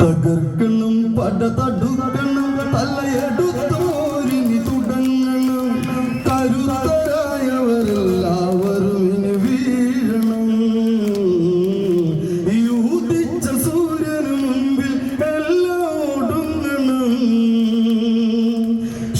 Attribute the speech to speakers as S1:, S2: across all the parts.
S1: തകർക്കണം പട തടുക്കണം തലയെടുത്ത് പോരിനി തുടങ്ങണം കരുത്തരായവരെല്ലാവരും ഇനി വീഴണം ഈ ഉദിച്ച സൂര്യന് മുമ്പിൽ എല്ലാം ഒടുങ്ങണം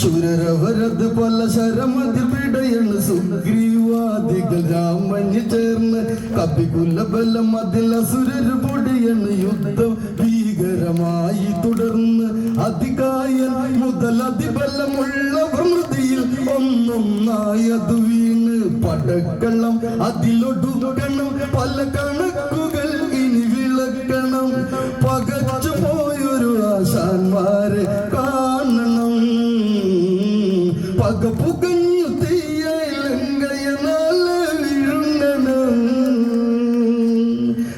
S1: ശൂരരവരത് പല ശരമതിൽ പിടയണ് സുഗ്രീവാദികൾ രാമഞ്ഞ് ചേർന്ന് കപികുല ബലം അതിൽ അസുരര് പൊടിയണ് യുദ്ധം ഭീകരമായി തുടർന്ന് അതികായൻ മുതൽ അതിബലമുള്ള പ്രമൃതിയിൽ ഒന്നൊന്നായതു വീണ് പടക്കളം അതിലൊടുക്കണം പല കണക്കുകൾ ഇനി വിളക്കണം പകച്ചു പോയൊരു ആശാന്മാരെ കാണണം പക പുകഞ്ഞു തീയലങ്കയനാല് വിഴുങ്ങണം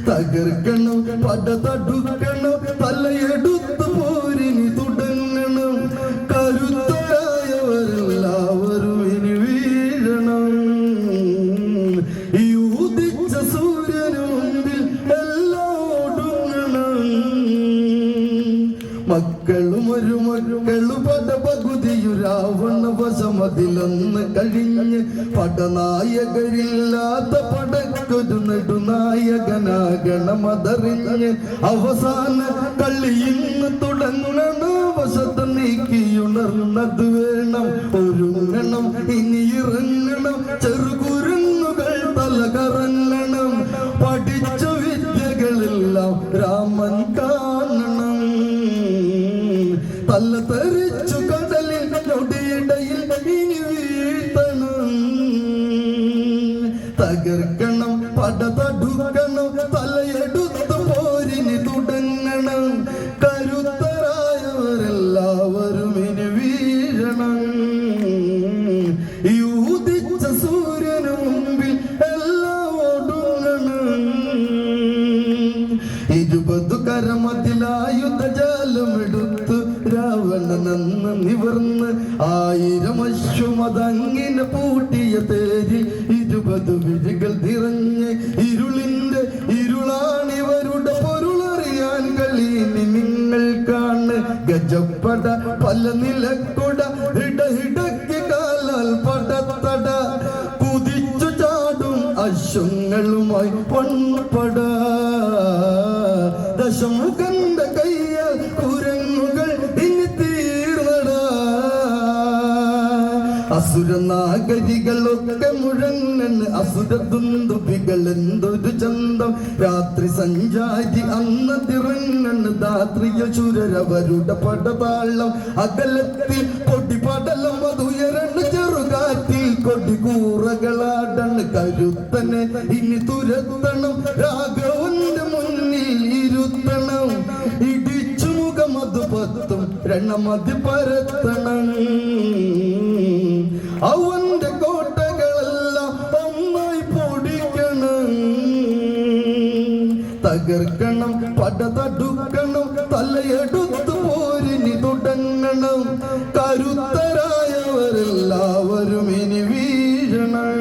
S1: തകർക്കണം പട തടുക്കണം തലയെടുത്ത് പോരിനി തുടങ്ങണം കരുത്തരായവരെല്ലാവരും ഇനി വീഴണം ഈ ഉദിച്ച സൂര്യന് മുമ്പിൽ എല്ലാം ഒടുങ്ങണം മക്കളും ഒരു മക്കളു പട പകുതിയു രാവണ വശമതിലൊന്ന് കഴിഞ്ഞ് പടനായകരില്ലാത്ത പടക്കൊരു നെടുനായകനാകണമതറിഞ്ഞ് അവസാന കളിയിന്ന് തുടങ്ങണ വശത്ത് നീക്കിയുണർന്നത് വേണം ഒരുങ്ങണം ഇനി ഇറങ്ങണം ചെറുകുരുങ്ങുകൾ തല കറങ്ങണം പഠിച്ച വിദ്യകളെല്ലാം രാമൻ കാണണം തല തെറിച്ചു കടലിൽ നൊടിയിടയിൽ ഇനി വീഴ്ത്തണം തകർക്കണം പട തടുക്കണം തലയെടുത്ത് പോരിനി തുടങ്ങണം കരുത്തരായവരെല്ലാവരും ഇനി വീഴണം ഈ ഉദിച്ച സൂര്യന് മുമ്പിൽ എല്ലാം ഒടുങ്ങണം 20 കരമതിലായുധജാലമെടുത്ത് രാവണനെന്ന് നിവർന്ന് 1000 അശ്വമതങ്ങിനെ പൂട്ടിയ തേരിൽ 20 വിഴികൾ നിറഞ്ഞ് ഇരുളിന്റെ ഇരുളാണിവരുടെ പൊരുളറിയാൻ കളീനി നിങ്ങൾ കാണ് ഗജപ്പട പല നിലക്കൊട ഇടയിടയ്ക്ക് കാലാൽ പടത്തട കുതിച്ചു ചാടും അശ്വങ്ങളുമായി പൊൻപട ദശമുഖന്റെ കയ്യാൽ കുരങ്ങുകൾ ഇനി തീർന്നട അസുരനാഗരികളൊക്കെ മുഴങ്ങണ് അസുരദുന്ദുഭികൾ എന്തൊരു ചന്തം രാത്രി സഞ്ചാരി അന്നതിറങ്ങണ് ധാത്രിയ ചുരരവരുടെ പടതാളം അകലത്തിൽ പൊടിപടലം അതുയരണ് ചെറുകാറ്റിൽ കൊടികൂറകളാടണ് കരുത്തനെ ഇനി തുരത്തണം രാഘവന്റെ മുന്നിൽ ഇരുത്തണം ഇടിച്ചു മുഖമത് പത്തും രണമതി പരത്തണം അവന്റെ കോട്ടകളെല്ലാം ഒന്നായി പൊടിക്കണം തകർക്കണം പട തടുക്കണം തലയെടുത്ത് പോരിനി തുടങ്ങണം കരുത്തരായവരെല്ലാവരും ഇനി വീഴണം